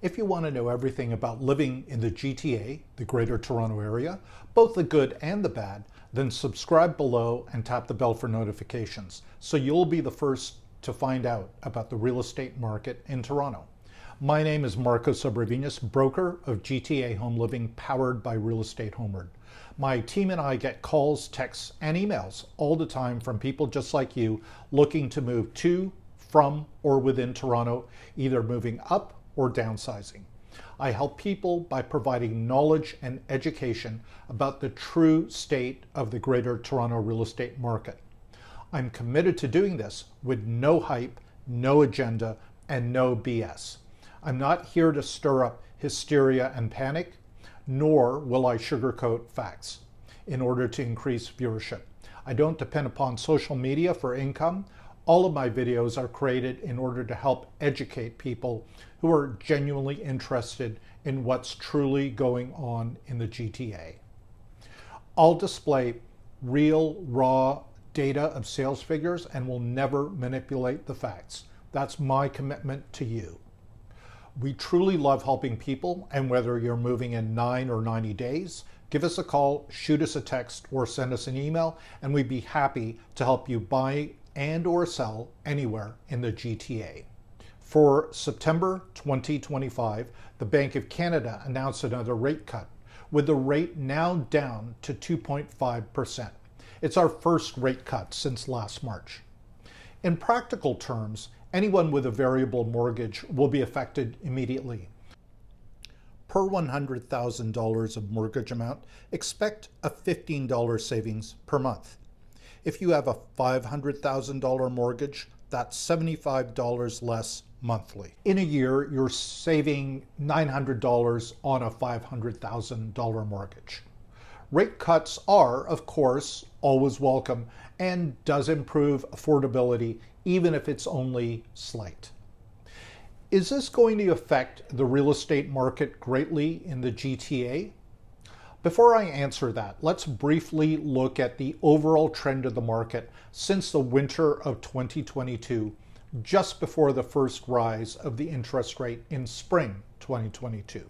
If you want to know everything about living in the GTA, the Greater Toronto Area, both the good and the bad, then subscribe below and tap the bell for notifications so you'll be the first to find out about the real estate market in Toronto. My name is Marco Sobrevinas, broker of GTA Home Living powered by Real Estate Homeward. My team and I get calls, texts, and emails all the time from people just like you looking to move to, from, or within Toronto, either moving up or downsizing. I help people by providing knowledge and education about the true state of the Greater Toronto real estate market. I'm committed to doing this with no hype, no agenda, and no BS. I'm not here to stir up hysteria and panic, nor will I sugarcoat facts in order to increase viewership. I don't depend upon social media for income. All of my videos are created in order to help educate people who are genuinely interested in what's truly going on in the GTA. I'll display real, raw data of sales figures and will never manipulate the facts. That's my commitment to you. We truly love helping people, and whether you're moving in 9 or 90 days, give us a call, shoot us a text, or send us an email, and we'd be happy to help you buy and or sell anywhere in the GTA. For September 2025, the Bank of Canada announced another rate cut, with the rate now down to 2.5%. It's our first rate cut since last March. In practical terms, anyone with a variable mortgage will be affected immediately. Per $100,000 of mortgage amount, expect a $15 savings per month. If you have a $500,000 mortgage, that's $75 less monthly. In a year, you're saving $900 on a $500,000 mortgage. Rate cuts are, of course, always welcome and does improve affordability, even if it's only slight. Is this going to affect the real estate market greatly in the GTA? Before I answer that, let's briefly look at the overall trend of the market since the winter of 2022, just before the first rise of the interest rate in spring 2022.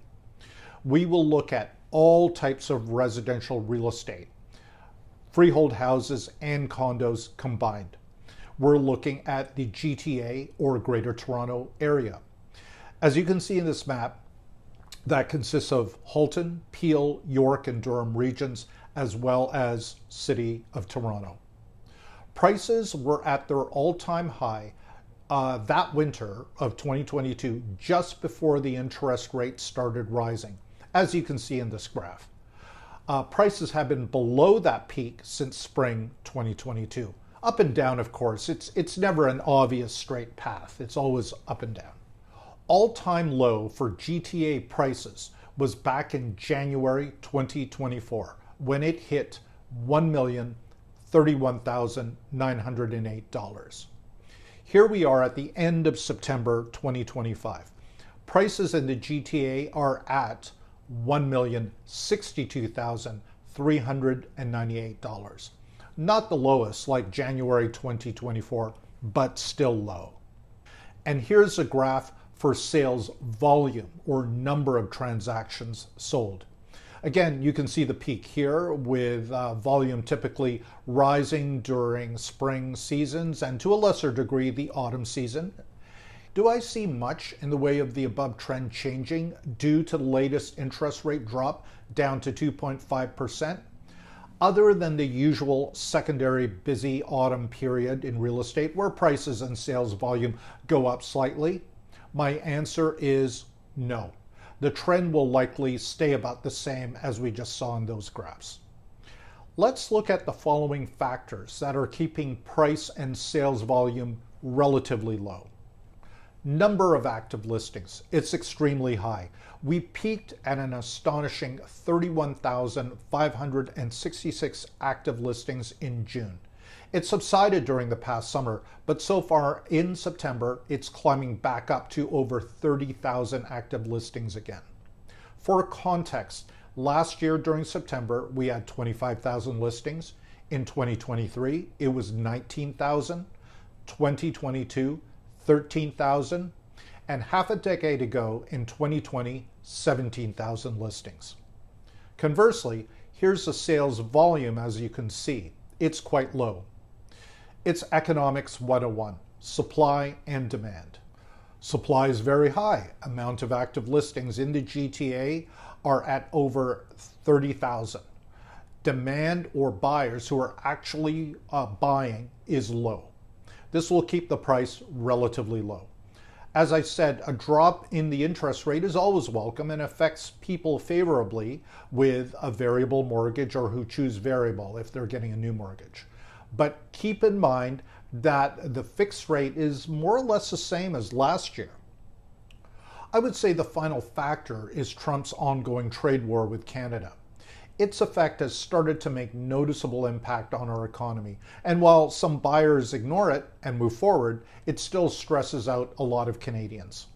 We will look at all types of residential real estate, freehold houses and condos combined. We're looking at the GTA or Greater Toronto Area. As you can see in this map, that consists of Halton, Peel, York, and Durham regions, as well as City of Toronto. Prices were at their all-time high that winter of 2022, just before the interest rate started rising, as you can see in this graph. Prices have been below that peak since spring 2022. Up and down, of course. It's never an obvious straight path. It's always up and down. All-time low for GTA prices was back in January 2024, when it hit $1,031,908. Here we are at the end of September 2025. Prices in the GTA are at $1,062,398. Not the lowest like January 2024, but still low. And here's a graph for sales volume, or number of transactions sold. Again, you can see the peak here with volume typically rising during spring seasons and to a lesser degree the autumn season. Do I see much in the way of the above trend changing due to the latest interest rate drop down to 2.5%? Other than the usual secondary busy autumn period in real estate where prices and sales volume go up slightly? My answer is no. The trend will likely stay about the same as we just saw in those graphs. Let's look at the following factors that are keeping price and sales volume relatively low. Number of active listings, it's extremely high. We peaked at an astonishing 31,566 active listings in June. It subsided during the past summer, but so far in September, it's climbing back up to over 30,000 active listings again. For context, last year during September, we had 25,000 listings. In 2023, it was 19,000. 2022, 13,000. and half a decade ago in 2020, 17,000 listings. Conversely, here's the sales volume. As you can see, it's quite low. It's economics 101, supply and demand. Supply is very high. Amount of active listings in the GTA are at over 30,000. Demand, or buyers who are actually buying, is low. This will keep the price relatively low. As I said, a drop in the interest rate is always welcome and affects people favorably with a variable mortgage or who choose variable if they're getting a new mortgage. But keep in mind that the fixed rate is more or less the same as last year. I would say the final factor is Trump's ongoing trade war with Canada. Its effect has started to make noticeable impact on our economy. And while some buyers ignore it and move forward, it still stresses out a lot of Canadians.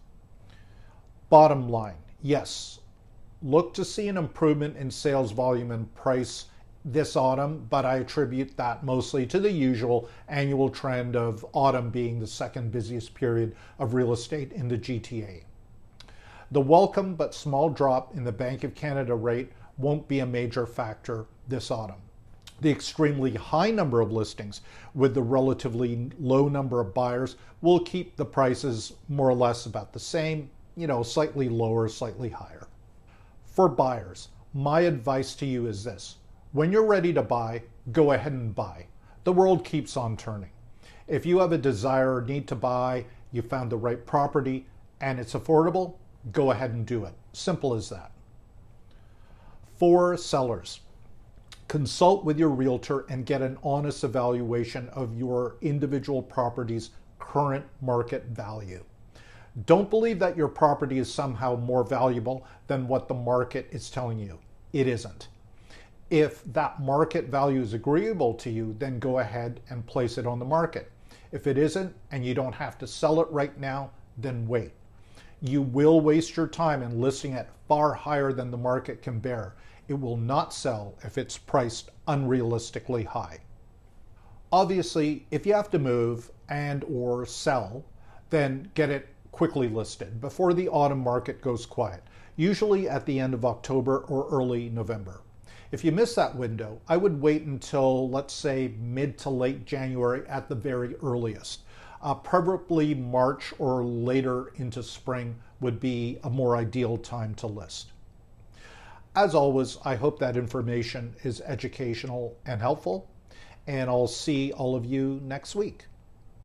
Bottom line, yes, look to see an improvement in sales volume and price this autumn, but I attribute that mostly to the usual annual trend of autumn being the second busiest period of real estate in the GTA. The welcome but small drop in the Bank of Canada rate won't be a major factor this autumn. The extremely high number of listings with the relatively low number of buyers will keep the prices more or less about the same, slightly lower, slightly higher. For buyers, my advice to you is this. When you're ready to buy, go ahead and buy. The world keeps on turning. If you have a desire or need to buy, you found the right property, and it's affordable, go ahead and do it. Simple as that. For sellers, consult with your realtor and get an honest evaluation of your individual property's current market value. Don't believe that your property is somehow more valuable than what the market is telling you. It isn't. If that market value is agreeable to you, then go ahead and place it on the market. If it isn't and you don't have to sell it right now, then wait. You will waste your time in listing it far higher than the market can bear. It will not sell if it's priced unrealistically high. Obviously, if you have to move and or sell, then get it quickly listed before the autumn market goes quiet, usually at the end of October or early November. If you miss that window, I would wait until, let's say, mid to late January at the very earliest. Preferably March or later into spring would be a more ideal time to list. As always, I hope that information is educational and helpful, and I'll see all of you next week.